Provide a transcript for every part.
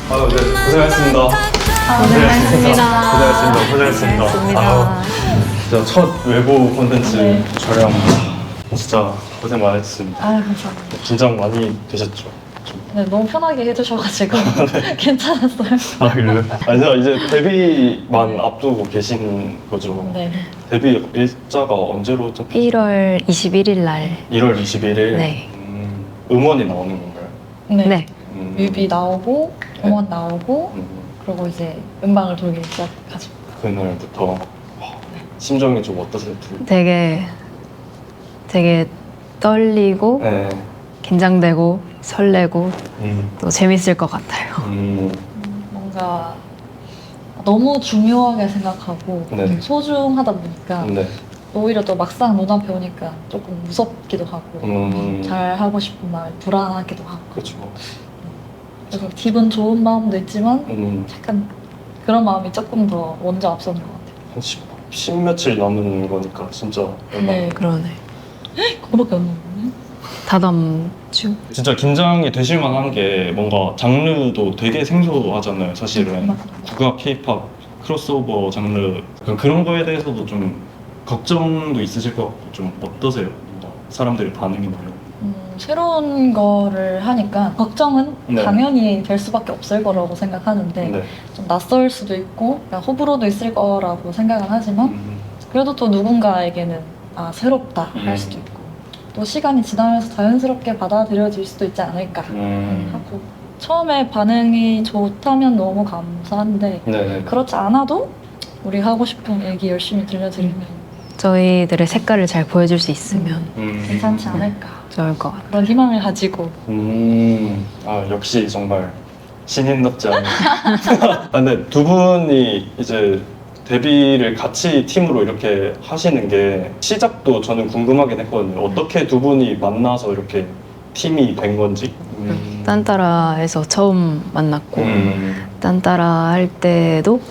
네, 고생하셨습니다. 고생하셨습니다. 진짜 첫 외부 콘텐츠 네. 촬영 진짜 고생 많으셨습니다. 감사합니다. 긴장 많이 되셨죠? 네, 너무 편하게 해주셔가지고 괜찮았어요. 아 그래요? 아니요 이제 데뷔만 앞두고 계신 거죠? 네. 데뷔 일자가 언제로 잡히죠? 1월 21일 날. 1월 21일? 네. 음원이 나오는 건가요? 네. 음. 뮤비 나오고, 네. 음원 나오고, 음, 그리고 이제 음방을 돌기 시작하죠. 그날부터 심정이 좀 어떠세요? 되게 떨리고 네. 긴장되고 설레고 음. 또 재밌을 것 같아요. 뭔가 너무 중요하게 생각하고 네. 소중하다 보니까 네. 오히려 또 막상 눈앞에 오니까 조금 무섭기도 하고 잘 하고 싶은 마음이 불안하기도 하고 그렇죠. 그래서 기분 좋은 마음도 있지만 한 약간 그런 마음이 조금 더 먼저 앞서는 것 같아요. 10 며칠 남은 거니까 진짜 얼마 네. 그러네. 그거밖에 안 남았네. 다다음 주. 진짜 긴장이 되실 만한 게 뭔가 장르도 되게 생소하잖아요 사실은. 국악, 케이팝, 크로스오버 장르 그런 거에 대해서도 좀 걱정도 있으실 것 같고 좀 어떠세요? 뭔가 사람들의 반응이나 이런 거. 새로운 거를 하니까 걱정은 네. 당연히 될 수밖에 없을 거라고 생각하는데 네. 좀 낯설 수도 있고 그냥 호불호도 있을 거라고 생각은 하지만 음, 그래도 또 누군가에게는 새롭다 할 수도 있고 또 시간이 지나면서 자연스럽게 받아들여질 수도 있지 않을까 하고 처음에 반응이 좋다면 너무 감사한데 네. 그렇지 않아도 우리 하고 싶은 얘기 열심히 들려드리면 저희들의 색깔을 잘 보여줄 수 있으면 괜찮지 않을까 좋을 것 같아요. 그런 희망을 가지고 역시 정말 신인답지 않은. 근데 두 분이 이제 데뷔를 같이 팀으로 이렇게 하시는 게 시작도 저는 궁금하긴 했거든요. 어떻게 두 분이 만나서 이렇게 팀이 된 건지. 딴따라에서 처음 만났고 딴따라 할 때도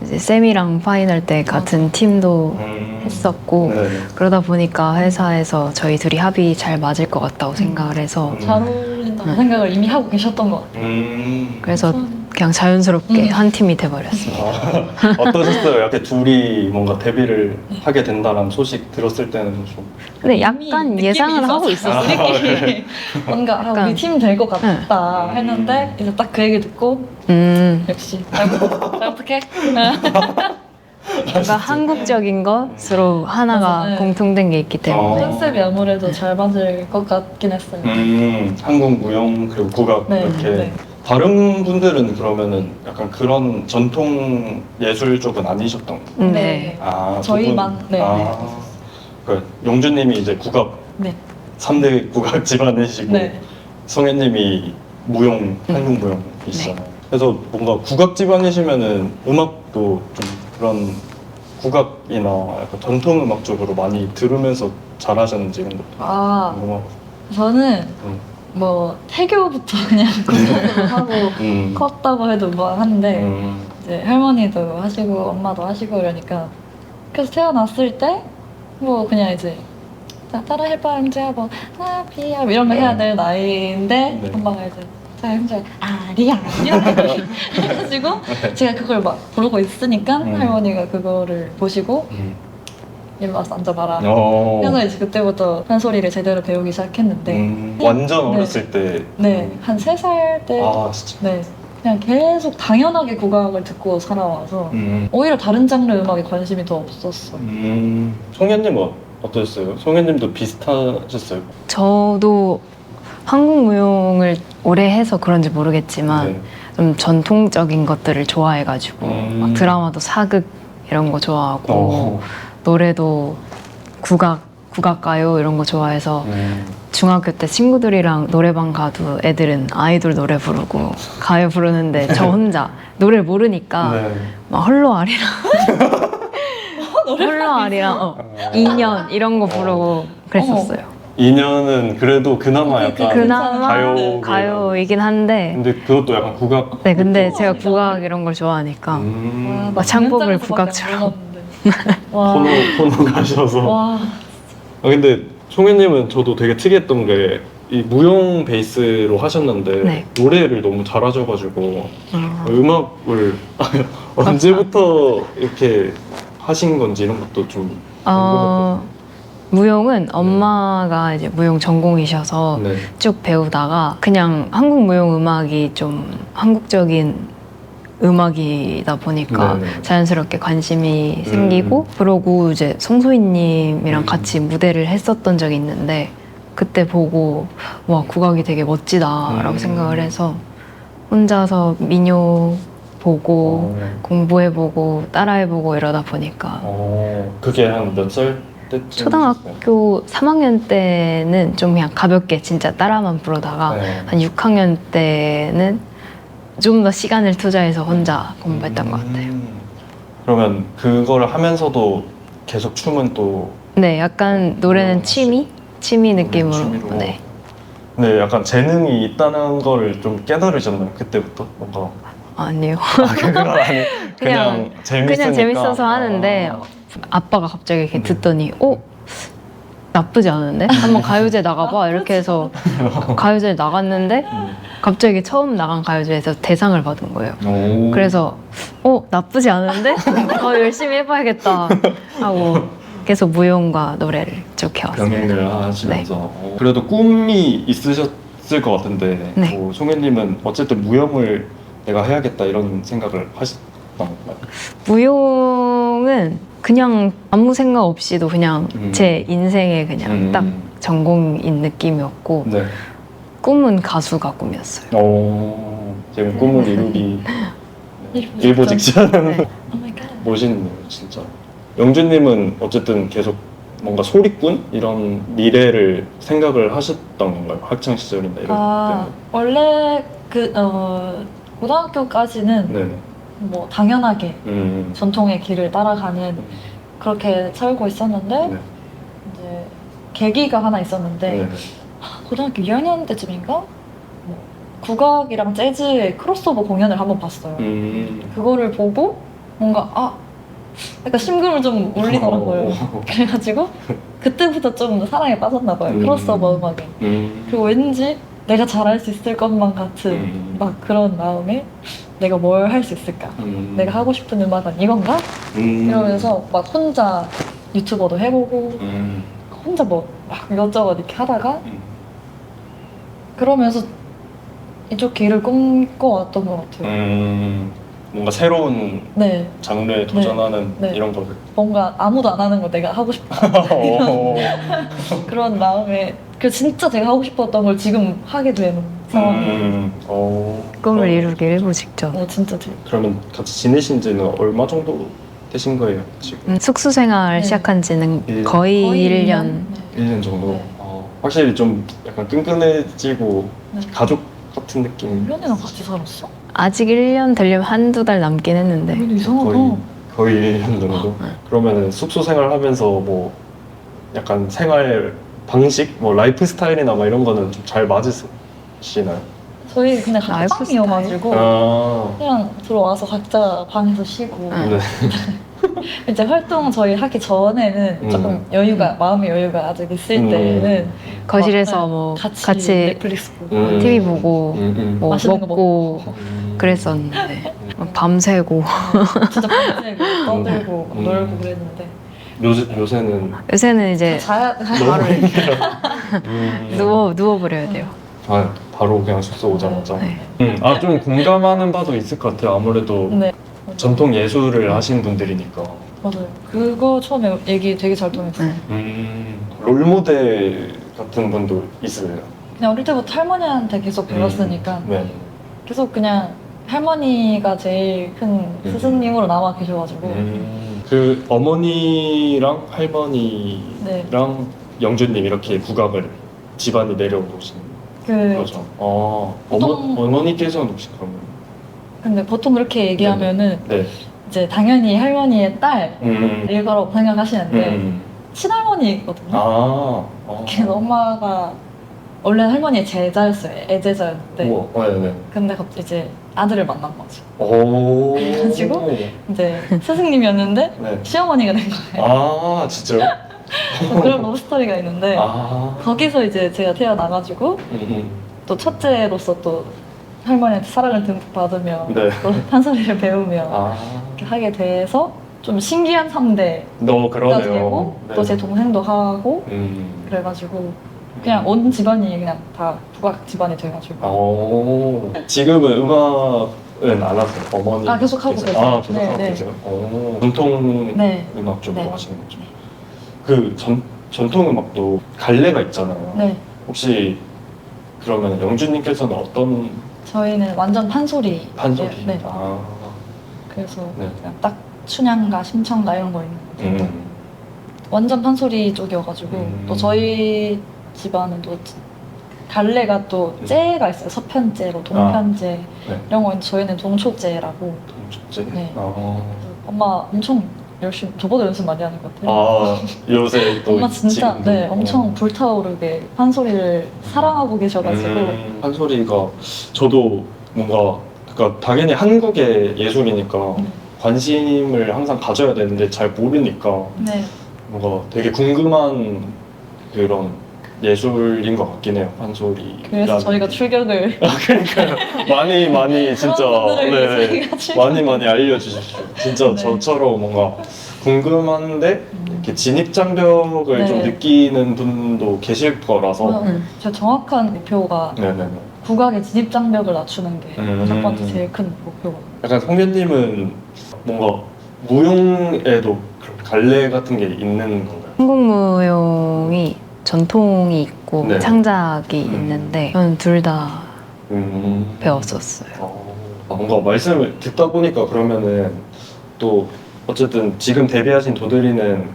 이제 쌤이랑 파이널 때 같은 팀도 했었고 네. 그러다 보니까 회사에서 저희 둘이 합이 잘 맞을 것 같다고 생각을 해서 잘 어울린다는 생각을 이미 하고 계셨던 것 같아요. 그래서 그냥 자연스럽게 한 팀이 돼버렸어요. 어떠셨어요? 이렇게 둘이 뭔가 데뷔를 하게 된다는 소식 들었을 때는 좀. 근데 약간 이미 예상을 느낌이 하고 있었어요. 있었어요. 우리끼리 뭔가 약간. 우리 팀 될 것 같다 했는데 이제 딱 그 얘기 듣고 역시 잘 부탁해. 뭔가 한국적인 것으로 하나가 맞아, 네. 공통된 게 있기 때문에 컨셉이 아무래도 잘 맞을 것 같긴 했어요. 한국 무용 그리고 국악 네, 이렇게. 네. 다른 분들은 그러면은 약간 그런 전통 예술 쪽은 아니셨던 거예요? 네. 저희만 두 분? 그 용주님이 이제 국악 네. 3대 국악 집안이시고 네. 성현님이 무용, 한국 무용이시잖아요. 그래서 뭔가 국악 집안이시면은 음악도 좀 그런 국악이나 약간 전통 음악 쪽으로 많이 들으면서 잘하셨는지 이런 것도 궁금하고. 저는 뭐 태교부터 그냥 국악으로 하고 컸다고 해도 뭐 한데 이제 할머니도 하시고 엄마도 하시고 이러니까 그래서 태어났을 때 뭐 그냥 이제 자, 따라 해봐 형제야 뭐 비야 이런 거 해야 될 나이인데 네. 엄마가 이제 자 형제 아리야 이렇게 해가지고 제가 그걸 막 부르고 있으니까 할머니가 그거를 보시고 일로 와서 앉아봐라 그래서 이제 그때부터 한 소리를 제대로 배우기 시작했는데 완전 어렸을 때. 네, 한 3살 때 진짜. 네, 그냥 계속 당연하게 국악을 듣고 살아와서 오히려 다른 장르 음악에 관심이 더 없었어요. 송현님은 어떠셨어요? 송현님도 비슷하셨어요? 저도 한국 무용을 오래 해서 그런지 모르겠지만 네. 좀 전통적인 것들을 좋아해가지고 막 드라마도 사극 이런 거 좋아하고 노래도 국악가요 이런 거 좋아해서 중학교 때 친구들이랑 노래방 가도 애들은 아이돌 노래 부르고 가요 부르는데 저 혼자 노래 모르니까 막 헐로아리랑 헐로아리랑 2년 이런 거 부르고 그랬었어요. 2년은 그래도 그나마 약간 그나마 가요 가요이긴 한데 근데 그것도 약간 국악. 네 근데 제가 국악 이런 걸 좋아하니까 막 창법을 국악처럼 코너 가셔서. 와. 근데 송현님은 저도 되게 특이했던 게 이 무용 베이스로 하셨는데 네. 노래를 너무 잘하셔가지고 음악을 언제부터 이렇게 하신 건지 이런 것도 좀 궁금했거든요. 무용은 엄마가 이제 무용 전공이셔서 네. 쭉 배우다가 그냥 한국 무용 음악이 좀 한국적인 음악이다 보니까 네네. 자연스럽게 관심이 생기고 그러고 이제 송소희님이랑 같이 무대를 했었던 적이 있는데 그때 보고 와 국악이 되게 멋지다라고 생각을 해서 혼자서 민요 보고 공부해보고 따라해보고 이러다 보니까 그게 한 몇 살 때쯤? 초등학교 3학년 때는 좀 그냥 가볍게 진짜 따라만 부르다가 네. 한 6학년 때는 좀 더 시간을 투자해서 혼자 공부했던 것 같아요. 그러면 그걸 하면서도 계속 춤은 또 네, 약간 노래는 취미 느낌으로. 취미로. 네. 네, 약간 재능이 있다는 걸 좀 깨달으셨나요? 그때부터 뭔가 아니요. 그건 아니 그냥 재밌으니까 그냥 재밌어서 하는데 아빠가 갑자기 이렇게 듣더니 나쁘지 않은데? 한번 가요제 나가봐 이렇게 해서 가요제에 나갔는데 갑자기 처음 나간 가요제에서 대상을 받은 거예요. 오. 그래서 나쁘지 않은데? 더 열심히 해봐야겠다 하고 계속 무용과 노래를 쭉 해왔어요. 병행을 하시면서 그래도 꿈이 있으셨을 것 같은데 네. 뭐 송혜님은 어쨌든 무용을 내가 해야겠다 이런 생각을 하셨던 건가요? 무용은 그냥 아무 생각 없이도 그냥 음. 제 인생의 그냥 딱 전공인 느낌이었고 네. 꿈은 가수가 꿈이었어요. 지금 꿈을 이루기 일보 직전 네. Oh my god. 멋있네요 진짜. 영준님은 어쨌든 계속 뭔가 소리꾼 이런 미래를 생각을 하셨던 건가요? 학창 시절이나 이런 원래 고등학교까지는 때. 네. 뭐 당연하게 전통의 길을 따라가는 그렇게 살고 있었는데 네. 이제 계기가 하나 있었는데 네. 고등학교 2학년 때쯤인가 뭐 국악이랑 재즈의 크로스오버 공연을 한번 봤어요. 그거를 보고 뭔가 약간 심금을 좀 울리더라고요. 그래가지고 그때부터 좀 사랑에 빠졌나 봐요. 크로스오버 음악에. 그리고 왠지 내가 잘할 수 있을 것만 같은 막 그런 마음에 내가 뭘 할 수 있을까? 내가 하고 싶은 음악은 이건가? 이러면서 막 혼자 유튜버도 해보고 혼자 뭐 막 이것저것 이렇게 하다가 그러면서 이쪽 길을 꿈꿔왔던 것 같아요. 뭔가 새로운 네, 장르에 도전하는 네. 이런 거를. 뭔가 아무도 안 하는 거 내가 하고 싶다 그런 마음에 그 진짜 제가 하고 싶었던 걸 지금 하게 되는 상황이에요. 꿈을 이루기 일보 직전. 진짜 되게 그러면 같이 지내신 지는 얼마 정도 되신 거예요 지금? 숙소 생활 네. 시작한 지는 일- 거의 1년. 네. 1년 정도? 네. 확실히 좀 약간 끈끈해지고 네. 가족 같은 느낌. 1년이나 같이 살았어? 아직 1년 되려면 한두 달 남긴 했는데 그래도 이상하다. 거의 1년 정도? 그러면은 숙소 생활하면서 뭐 약간 생활 방식? 뭐 라이프 스타일이나 막 이런 거는 좀 잘 맞으시나요? 저희 근데 라이프 각방이어가지고 그냥 들어와서 각자 방에서 쉬고 네. 이제 활동 저희 하기 전에는 조금 여유가 마음의 여유가 아직 있을 때는 거실에서 막, 뭐 같이 같이 넷플릭스 보고 TV 보고 뭐 맛있는 거 먹고 그랬었는데 밤새고 진짜 밤새고 떠들고 막 놀고 그랬는데 요새는 요새는 이제 너무 누워버려야 돼요. 바로 그냥 숙소 오자마자. 네. 좀 공감하는 바도 있을 것 같아요. 아무래도 네 전통 예술을 하신 분들이니까. 맞아요. 그거 처음에 얘기 되게 잘 통했어요. 롤모델 같은 분도 있어요. 그냥 어릴 때부터 할머니한테 계속 배웠으니까 네. 계속 그냥 할머니가 제일 큰 스승님으로 남아 계셔가지고 그 어머니랑 할머니랑 네. 영준님 이렇게 국악을 집안이 내려오신 그 거죠. 보통- 어머니께서는 혹시 그러면? 근데 보통 그렇게 얘기하면은 네. 이제 당연히 할머니의 딸일 거라고 생각하시는데 친할머니거든요. 그래서 엄마가 원래 할머니의 제자였어요. 애제자였는데 우와, 네네. 근데 갑자기 이제 아들을 만난 거죠. 그래가지고 이제 스승님이었는데 네. 시어머니가 된 거예요. 진짜요? 그런 러브스토리가 있는데 아. 거기서 이제 제가 태어나가지고 또 첫째로서 또 할머니한테 사랑을 듬뿍 받으며 네. 또 판소리를 배우며 아. 이렇게 하게 돼서 좀 신기한 3대가 너무 그러네요. 되고 네. 또 제 동생도 하고 그래가지고 그냥 온 집안이 그냥 다 국악 집안이 돼가지고 오. 지금은 음악은 안 하세요? 어머니? 아, 계속 하고 계세요. 아, 계속 네, 하고 네. 계세요? 오. 전통 네. 음악 쪽으로 네. 하시는 거죠? 그 전통 음악도 갈래가 있잖아요. 네 혹시 그러면 영주님께서는 어떤 저희는 완전 판소리 판소리? 네. 아. 그래서 네. 그냥 딱 춘향가 심청가 이런 거 있는 거 완전 판소리 쪽이어가지고 또 저희 집안은 또 갈래가 또 째가 있어요. 서편째로 동편째 네. 이런 거 있는데 저희는 동초째라고 동축제? 네. 아. 엄마 엄청 열심히 저보다 연습 많이 하는 것 같아요. 아, 요새 또 엄마 진짜 지금도. 네 엄청 불타오르게 판소리를 사랑하고 계셔가지고 판소리가 저도 뭔가 그러니까 당연히 한국의 예술이니까 관심을 항상 가져야 되는데 잘 모르니까 네 뭔가 되게 궁금한 그런 예술인 것 같긴 해요. 판소리. 그래서 저희가 출격을 많이 진짜 그런 분들을 위해서 네, 저희가 출격 많이 알려주십시오. 진짜 네. 저처럼 뭔가 궁금한데 이렇게 진입 장벽을 네. 좀 느끼는 분도 계실 거라서. 제 정확한 목표가 네네네. 국악의 진입 장벽을 낮추는 게 첫 번째 음. 제일 큰 목표거든요. 약간 성현님은 뭔가 무용에도 그런 갈래 같은 게 있는 건가요? 한국무용이 전통이 있고 네. 창작이 있는데 저는 둘 다 배웠었어요. 뭔가 말씀을 듣다 보니까 그러면은 또 어쨌든 지금 데뷔하신 도드리는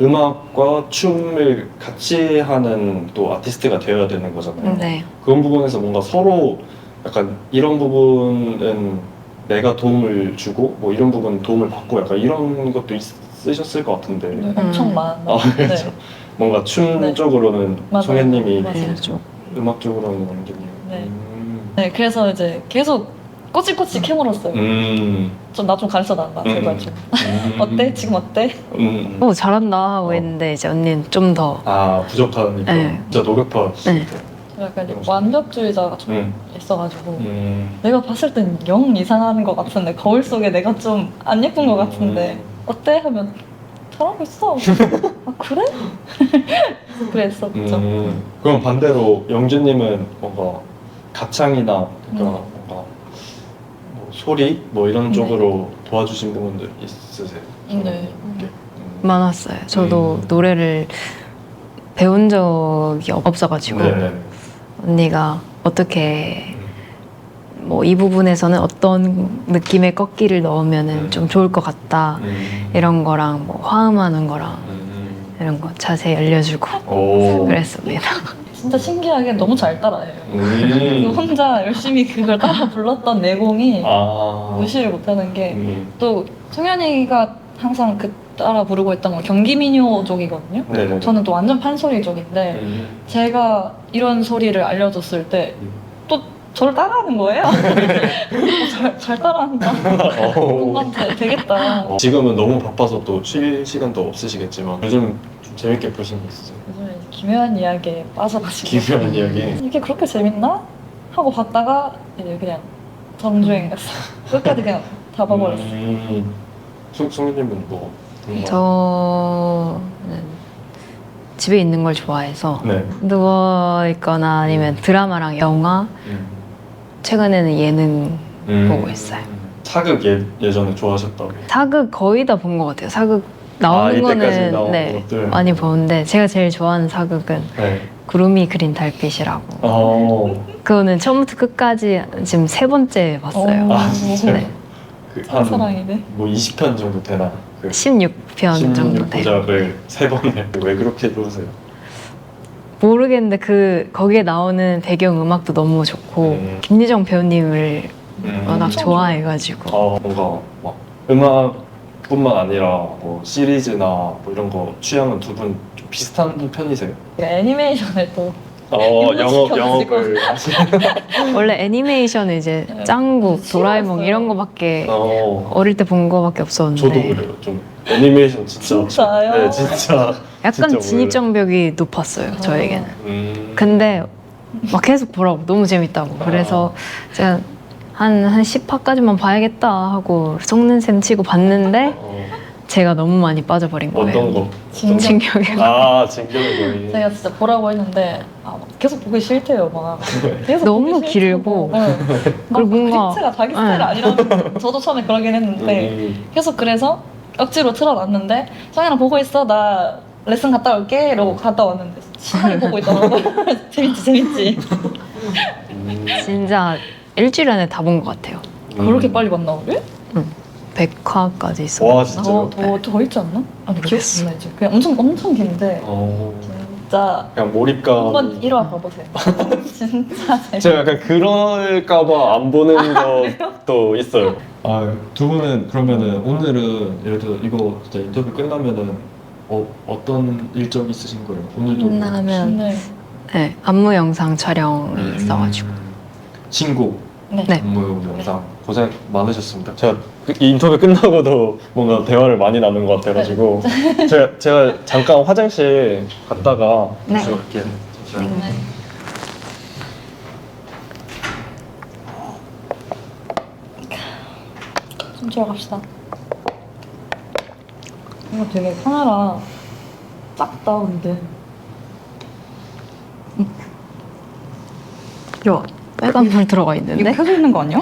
음악과 춤을 같이 하는 또 아티스트가 되어야 되는 거잖아요. 네. 그런 부분에서 뭔가 서로 약간 이런 부분은 내가 도움을 주고 뭐 이런 부분은 도움을 받고 약간 이런 것도 있으셨을 것 같은데 네, 엄청 많아요. 그렇죠. 뭔가 춤 네. 쪽으로는 맞아요. 송혜님이 맞아요. 음악 쪽으로는 원균님. 네. 네, 그래서 이제 계속 꼬치꼬치 캐물었어요. 좀 나 좀 가르쳐 달라 제발 좀. 어때? 지금 어때? 오 잘한다 하고 했는데 이제 언니는 좀 더 아 부족하니까 네. 진짜 노력파. 네. 약간 이제 완벽주의자가 좀 있어가지고 내가 봤을 땐 영 이상한 것 같은데 거울 속에 내가 좀 안 예쁜 것 같은데 어때? 하면 잘하고 있어. 아 그래? 그랬었죠. 그럼 반대로 영주님은 뭔가 가창이나 그러니까 뭔가 뭐 소리 뭐 이런 쪽으로 도와주신 부분들 있으세요? 네. 이렇게? 많았어요. 저도 노래를 배운 적이 없어가지고 네. 언니가 어떻게 뭐 이 부분에서는 어떤 느낌의 꺾기를 넣으면은 좀 좋을 것 같다 이런 거랑 뭐 화음하는 거랑 이런 거 자세히 알려주고 오. 그랬습니다. 진짜 신기하게 너무 잘 따라해요. 음. 혼자 열심히 그걸 따라 불렀던 내공이 아. 무시를 못하는 게 또 성현이가 항상 그 따라 부르고 있던 건 경기민요 쪽이거든요. 네네. 저는 또 완전 판소리 쪽인데 제가 이런 소리를 알려줬을 때 또 저를 따라하는 거예요. 잘 따라한다. 뭔가 되겠다. 지금은 너무 바빠서 또 쉴 시간도 없으시겠지만 요즘 좀 재밌게 보신 거 있으세요? 요즘에 기묘한 이야기에 빠져가지고 기묘한 이야기. 이게 그렇게 재밌나? 하고 봤다가 이제 그냥 정주행했어. 끝까지 그냥 다 봐버렸어. 송님은 뭐? 저는 집에 있는 걸 좋아해서 네. 누워 있거나 아니면 드라마랑 영화 최근에는 예능 보고 있어요. 사극 예전에 좋아하셨다고. 사극 거의 다 본 것 같아요. 사극 나오는 이때까지 거는 나온 네, 것들. 많이 보는데 제가 제일 좋아하는 사극은 네. 구름이 그린 달빛이라고. 어. 그거는 처음부터 끝까지 지금 3번째 봤어요. 아 진짜요? 네. 사랑이네. 뭐 20편 정도 되나? 그 16편 정도 돼요. 16부작을 3번에 왜 그렇게 좋으세요? 모르겠는데 거기에 나오는 배경 음악도 너무 좋고 김유정 배우님을 워낙 좋아해가지고 뭔가 막 음악뿐만 아니라 뭐 시리즈나 뭐 이런 거 취향은 두 분 좀 비슷한 편이세요? 애니메이션을 또 영업을 하시는. 원래 애니메이션은 이제 짱구, 도라에몽 이런 거밖에 어릴 때 본 거밖에 없었는데 저도 그래요. 좀 애니메이션 진짜. 진짜요? 네, 진짜. 약간 진짜 진입장벽이 높았어요, 저에게는. 몰라요. 근데 막 계속 보라고 너무 재밌다고. 그래서 제가 한 10화까지만 봐야겠다 하고 속는 셈 치고 봤는데 제가 너무 많이 빠져버린 거예요. 어떤 거? 진격의 아, 진격의 거인. 제가 진짜 보라고 했는데 계속 보기 싫대요. 막 계속 너무 보기 길고. 그리고 뭔가- 그림체가 자기 스타일 네. 아니라는 저도 처음에 그러긴 했는데 계속 그래서 억지로 틀어놨는데 성현아 보고 있어 나 레슨 갔다 올게 이러고 갔다 왔는데 신나게 보고 있더라고요. 재밌지 진짜 일주일 안에 다 본 것 같아요. 그렇게 빨리 봤나 우리? 100화까지 와, 있었나? 진짜요? 더 있지 않나? 아니 기억 모르겠어. 안 나지. 그냥 엄청 긴데 진짜 그냥 몰입감. 한번 1화 봐보세요. 진짜 재밌. 제가 약간 그럴까봐 안 보는 것도 있어요. 아, 두 분은 그러면은 오늘은 예를 들어 이거 진짜 인터뷰 끝나면은 어떤 일정이 있으신 거예요? 오늘도 끝나면 네. 네, 안무 영상 촬영이 있어가지고. 신곡 네. 네. 안무 영상 고생 많으셨습니다. 제가 이 인터뷰 끝나고도 뭔가 대화를 많이 나눈 것 같아가지고 제가 잠깐 화장실 갔다가 네. 다시 갈게요. 잠시만요. 네. 좀 들어갑시다. 이거 되게 카메라 작다 근데. 야, 빨간 불 들어가 있는데? 켜져 있는 거 아니야?